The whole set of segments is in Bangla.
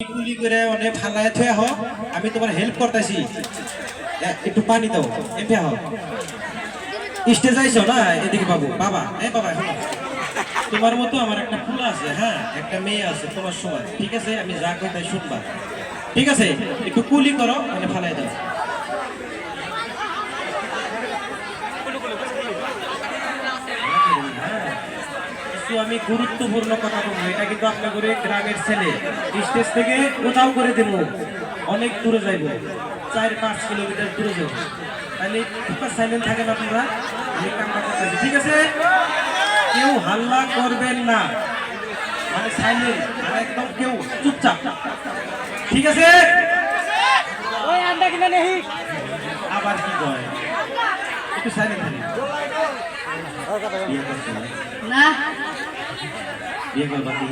গুলি করে অনেক ফালায় থুয়া হ আমি তোমার হেল্প করতেছি একটু পানি দাও এমপি হ স্টেজ আইছো না এদিকে বাবু বাবা বাবা শোনো তোমার মতো আমার একটা ফুল আছে হ্যাঁ একটা মেয়ে আছে তোমার সময় ঠিক আছে আমি যা কই তাই শুনবা ঠিক আছে একটু কুলি করো মানে ফালাই দাও আমি গুরুত্বপূর্ণ কথা বলবো এটা কিন্তু আপনার গ্রামের ছেলে স্টেজ থেকে কোথাও করে দেবো অনেক দূরে যাইব 4-5 কিলোমিটার দূরে যাবো তাহলে সাইলেন্ট থাকেন আপনারা আমি কামনা করতেছি ঠিক আছে কেউ হাল্লা করবেন না মানে সাইলেন্ট মানে একদম কেউ চুপচাপ ঠিক আছে আবার কি কয় একটু সাইলেন্ট থাকেন না বিয়ে করবা কি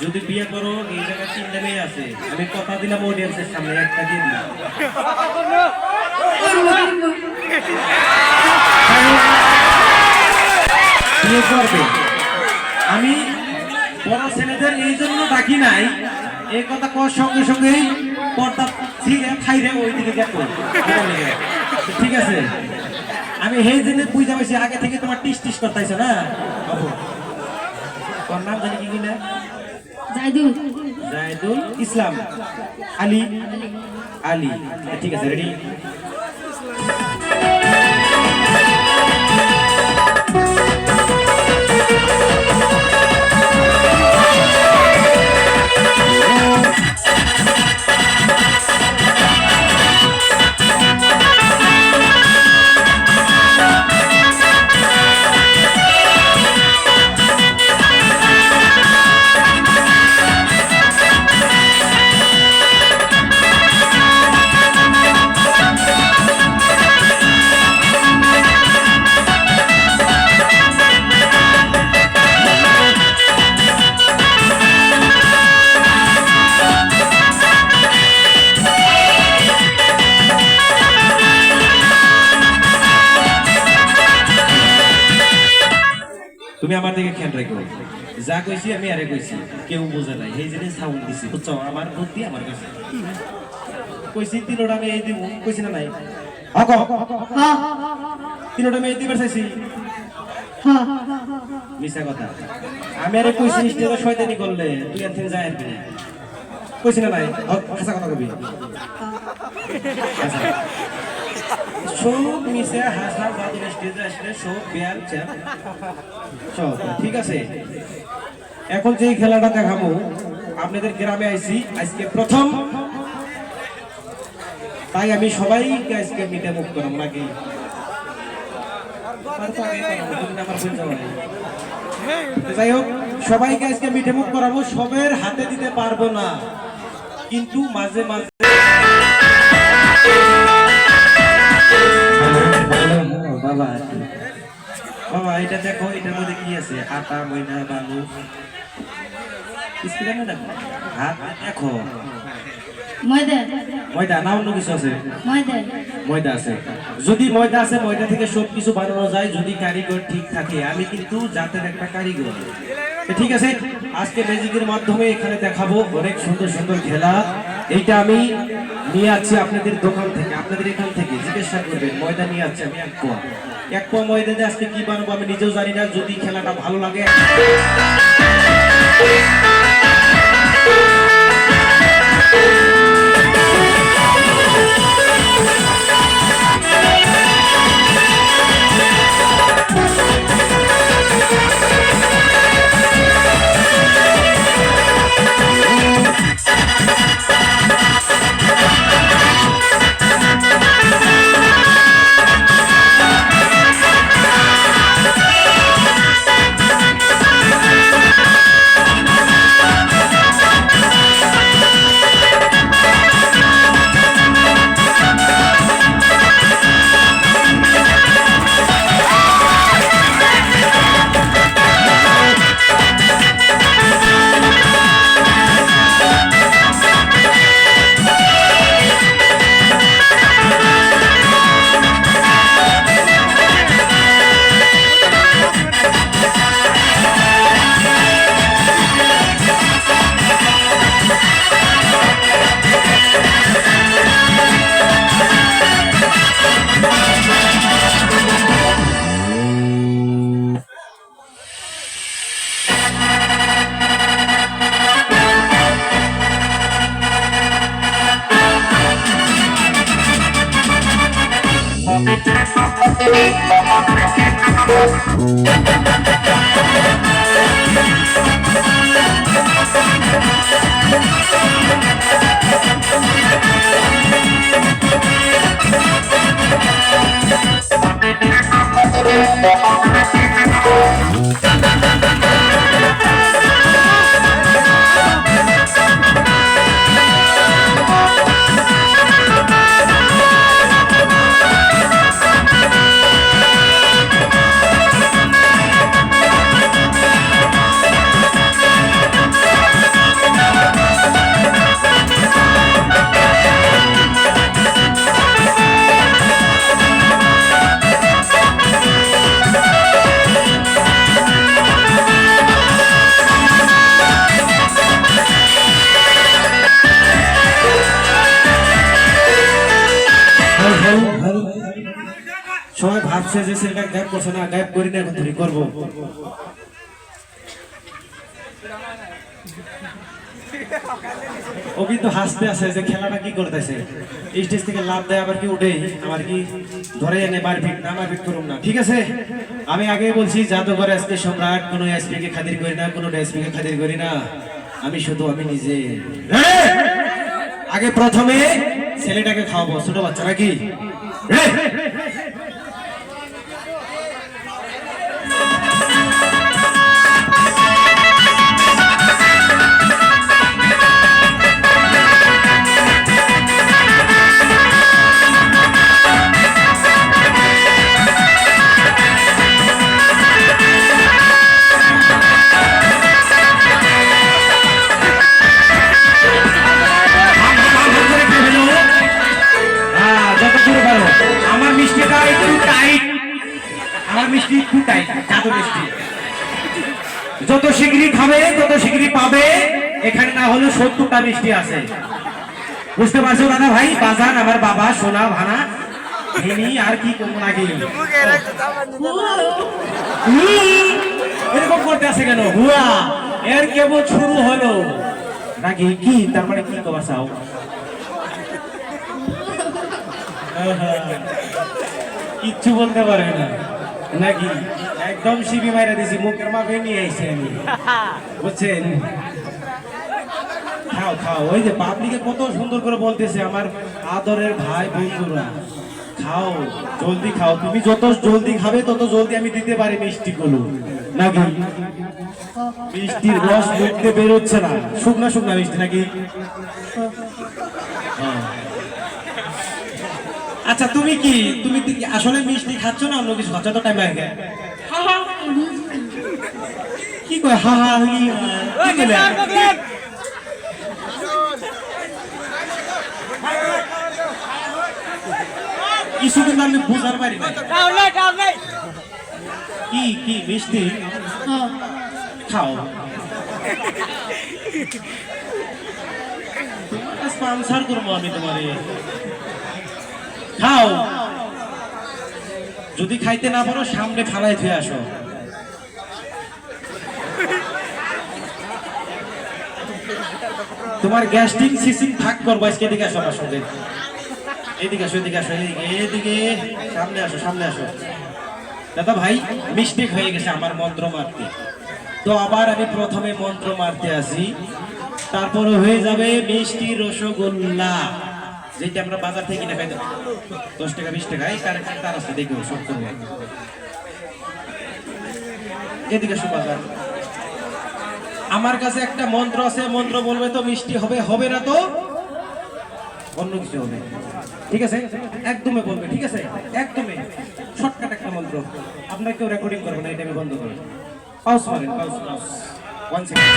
যদি বিয়ে করো এই জায়গায় 3টা মেয়ে আছে আমি কথা দিলাম অডিয়েন্সের সামনে একটা দিয়ে দিলাম বিয়ে করবে আমি বড় ছেলেদের এই জন্য ডাকি নাই এই কথা কর সঙ্গে সঙ্গেই পর্দা খাইরে ওইদিকে দেখো ঠিক আছে আমি সেই জন্য বুঝতে পারছি আগে থেকে তোমার টিস টিস করতেছ না তোর নাম জানি কি কিনা জায়দুল ইসলাম আলী আলী ঠিক আছে রেডি তুমি আমার দিকে খেয়াল রাখো যা কইছি আমি আরে কইছি কেউ বোঝে নাই এই জিনিস সাউন্ড দিছি বুঝছো আমার বুদ্ধি আমার কাছে কইছি তিনটা আমি এই দিব কইছি না নাই হক হ্যাঁ তিনটা আমি এই দিবার চাইছি হ্যাঁ মিছা কথা আমি আরে কইছি স্টেজে শয়তানি করলে তুই আর থেকে যায় আর কি কইছি না নাই হাসা কথা কবি সব মিশে হাসা বাদুর স্টেজে আসলে সব বিয়ার চ্যাপ সব ঠিক আছে এখন যে খেলাটা দেখাবো আপনাদের গ্রামে আইছি আজকে প্রথম তাই আমি সবাইকে আজকে মিটে মুখ করব নাকি যাই হোক সবাইকে আজকে মিটে মুখ করাবো সবের হাতে দিতে পারবো না কিন্তু মাঝে মাঝে বাবা বাবা এটা দেখো এটার মধ্যে কি আছে আটা ময়দা বালু হাত দেখো ময়দা না অন্য কিছু আছে ময়দা আছে যদি ময়দা আছে ময়দা থেকে সবকিছু বানানো যায় যদি কারিগর ঠিক থাকে আমি কিন্তু জাতের একটা কারিগর ঠিক আছে আজকে ম্যাজিকের মাধ্যমে এখানে দেখাবো অনেক সুন্দর সুন্দর খেলা এইটা আমি নিয়ে আছি আপনাদের দোকান থেকে আপনাদের এখান থেকে জিজ্ঞাসা করবেন ময়দা নিয়ে আছি আমি এক পোয়া ময়দা দিয়ে আজকে কি বানাবো আমি নিজেও জানি না যদি খেলাটা ভালো লাগে সবাই ভাবছে যে ছেলেটা গায়েব করছে না, গায়েব করি না, এখন তুমি করবো। ও কিন্তু হাসতে আছে যে খেলাটা কি করতেছে, স্টেজ থেকে লাভ দেয় আবার কি উঠে আমার কি ধরে এনে মারপিট না, মারপিট করুন না, ঠিক আছে? আমি আগেই বলছি জাদুঘরে আজকে সম্রাট, কোনো এসপি কে খাতির করি না, কোনো এসপি কে খাতির করি না, আমি শুধু আমি নিজে। আগে প্রথমে ছেলেটাকে খাওয়াবো, ছোট বাচ্চা নাকি? আমার মিষ্টিটা একটু টাইট, আমার মিষ্টি একটু টাইট, জাদু মিষ্টি। যত শীঘ্রই খাবে তত শীঘ্রই পাবে। এখানে না হলে 70টা মিষ্টি আছে, বুঝতে পারছো দাদা ভাই? বাজান আমার বাবা সোনা ভানা ইনি আর কি করবো নাকি এরকম করতে আছে কেন? হুয়া এর কেবল শুরু হলো নাকি? কি তার মানে কি কবা চাও? কিচ্ছু বলতে পারে না নাকি? একদম শিবি মাইরা দিছি, মুখের মাপে নিয়ে আইছি আমি, বুঝছেন? খাও খাও, ওই যে পাবলিকে কত সুন্দর করে বলতেছে আমার আদরের ভাই বন্ধুরা, খাও জলদি খাও। তুমি যত জলদি খাবে তত জলদি আমি দিতে পারি মিষ্টি গুলো নাকি? মিষ্টির রস দেখতে বেরোচ্ছে না, শুকনা শুকনা মিষ্টি নাকি? আচ্ছা তুমি কি আসলে মিষ্টি খাচ্ছ না অন্য কিছু খাচ্ছ? তো টাইম লাগে কি কয় হা হা কিছু কিন্তু আমি বুঝার পারি না। কি কি মিষ্টি খাও, স্পন্সর করবো আমি তোমারে, খাও। যদি খাইতে না পারো সামনে ফালাই থুয়ে আসো। তোমার গ্যাস্ট্রিক সিসিং থাক করবো আজকে। এদিকে আসো আমার সঙ্গে, এদিকে আসো, এদিকে আসো, এদিকে সামনে আসো, সামনে আসো। দাদা ভাই মিস্টেক হয়ে গেছে আমার মন্ত্র মারতে, তো আবার আমি প্রথমে মন্ত্র মারতে আসি, তারপরে হয়ে যাবে মিষ্টি রসগোল্লা, যেটা আমরা বাজার থেকে কিনে খাই 10 টাকা 20 টাকা। এই কারেক্ট তার আছে, দেখো সব করবো। এদিকে আসো বাজার, আমার কাছে একটা মন্ত্র আছে, মন্ত্র বলবে তো মিষ্টি হবে, হবে না তো অন্য কিছু হবে, ঠিক আছে? একদমই বলবে, ঠিক আছে? একদমই শর্টকাট একটা মন্ত্র, আপনার কেউ রেকর্ডিং করবে না, এটা আমি বন্ধ করবো। পাউস মারেন, পাউস পাউস 1 সেকেন্ড।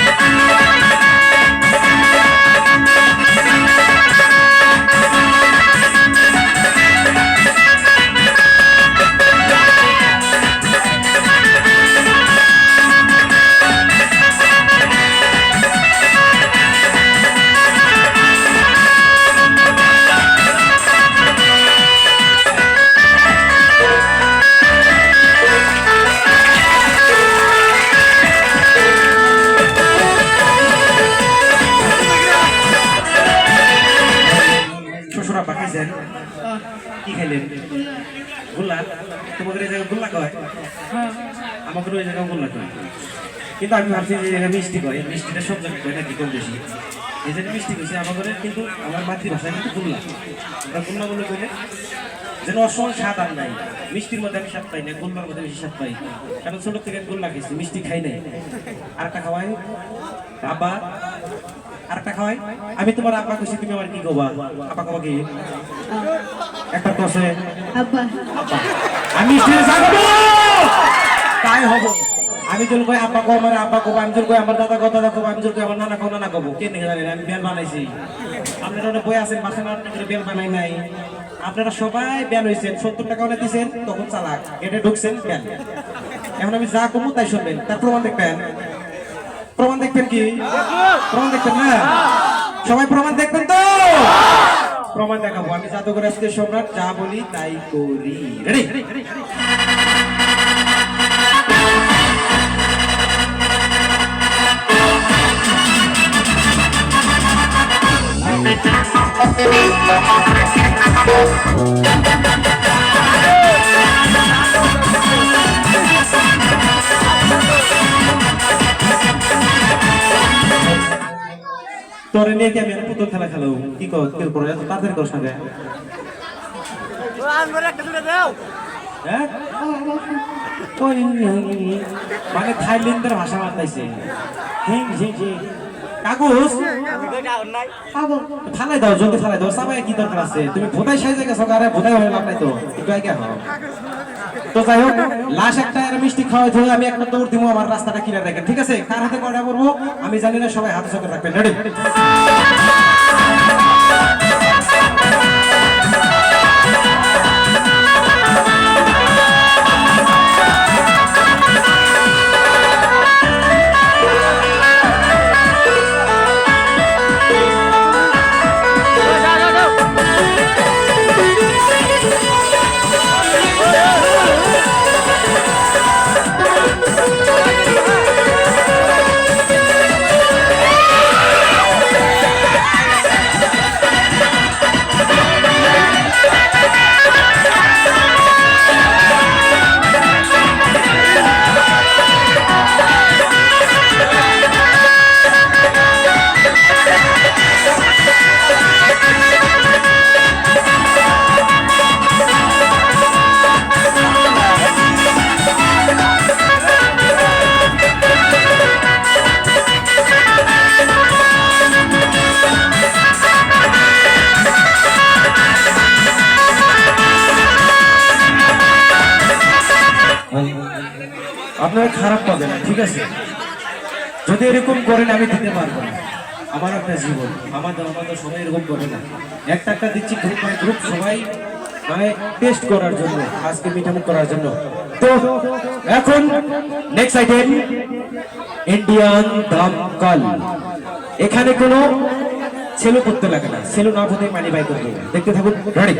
কি খেলেন? গোল্লা তোমাদের এই জায়গায় গোল্লা কয় আমাদের ওই জায়গায় গোল্লা কয় কিন্তু আমি ভাবছি যে জায়গায় মিষ্টি কয় মিষ্টিটা সব জায়গায় কয় নাকি কম বেশি এই জন্য মিষ্টি কইছে আমাদের কিন্তু আমার মাতৃভাষায় কিন্তু গোল্লা আমরা গোল্লা বলে কইলে যেন অসমান স্বাদ আর নাই মিষ্টির মধ্যে আমি স্বাদ পাই না গোল্লার মধ্যে বেশি স্বাদ পাই কারণ ছোট থেকে গোল্লা খেয়েছি মিষ্টি খাই নাই আর একটা খাওয়াই আব্বা আর একটা খাওয়াই আমি তোমার আব্বা কইছি তুমি আমার কি কবা আব্বা কবা কি একটা কষে আব্বা আমি মিষ্টি যাবো তাই হবো আমি জল কই আব্বা কো আমার আব্বা কো আমি জল কই আমার দাদা কো দাদা কো আমি জল কই আমার নানা কো নানা কব কে নিয়ে জানেন আমি বেল বানাইছি আপনারা অনেক বই আছেন বাসা না বেল বানাই নাই আপনারা সবাই বেল হইছেন 70 টাকা ওনে দিবেন তখন চালাক এটা ঢুকছেন বেল এখন আমি যা কমু তাই শুনবেন তার প্রমাণ দেখবেন কি প্রমাণ দেখবেন না সবাই প্রমাণ দেখবেন তো প্রমাণ দেখাবো আমি জাদুঘর আজকে সম্রাট যা বলি তাই করি রেডি তোরে নিয়ে কি আমি পুতুল খেলা খেলো কি কর কি করে তাদের কোস না হ্যাঁ মানে থাইল্যান্ডের ভাষা মাতাইছে কাগজ ফালাই দাও জলদি ফালাই দাও সবাই কি দরকার আছে তুমি ভোটাই সাইজে গেছো আরে ভোটাই হয়ে লাভ নাই তো একটু আগে হও তো যাই হোক লাশ একটা আর মিষ্টি খাওয়াই ধরে আমি একটা দৌড় দিব আমার রাস্তাটা কিনে দেখেন ঠিক আছে কার হাতে কয়টা করবো আমি জানি না সবাই হাতে চোখে রাখবেন রেডি আপনারা খারাপ পাবেন না ঠিক আছে যদি এরকম করেন আমি দিতে পারবো না আমার একটা জীবন আমাদের সবাই এরকম করে না একটা দিচ্ছি গ্রুপ বাই গ্রুপ সবাই মানে টেস্ট করার জন্য আজকে মিটামুট করার জন্য তো এখন নেক্সট আইটেম ইন্ডিয়ান দমকল এখানে কোনো সেলো করতে লাগে না সেলো না হতে মানি বাই করতে দেখতে থাকুন রেডি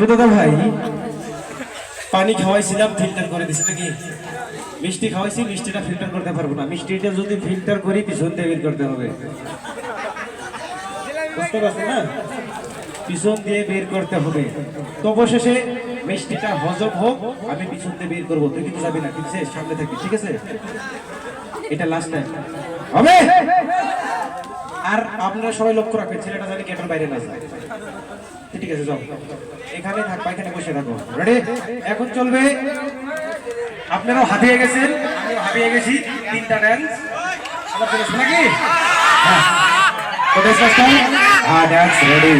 দাদা ভাই পানি খাওয়াইছিলাম ফিল্টার করে দিছি নাকি মিষ্টি খাওয়াইছি মিষ্টিটা ফিল্টার করতে পারবো না মিষ্টিটা যদি ফিল্টার করি পিছন দিয়ে বের করতে হবে বুঝতে পারছেন না পিছন দিয়ে বের করতে হবে তো অবশেষে মিষ্টিটা হজম হোক আমি পিছন দিয়ে বের করবো তুই কিন্তু যাবি না ঠিক আছে সামনে থাকবি ঠিক আছে এটা লাস্ট টাইম হবে আর আপনারা সবাই লক্ষ্য রাখবেন ছেলেটা জানি গেটের বাইরে না যায় ঠিক আছে যাও এখানে থাকবা এখানে বসে থাকো রেডি এখন চলবে আপনারাও হাবিয়ে গেছেন আমিও হাবিয়ে গেছি তিনটা ডান্স আবার চলেছে নাকি হ্যাঁ তো ডান্স রেডি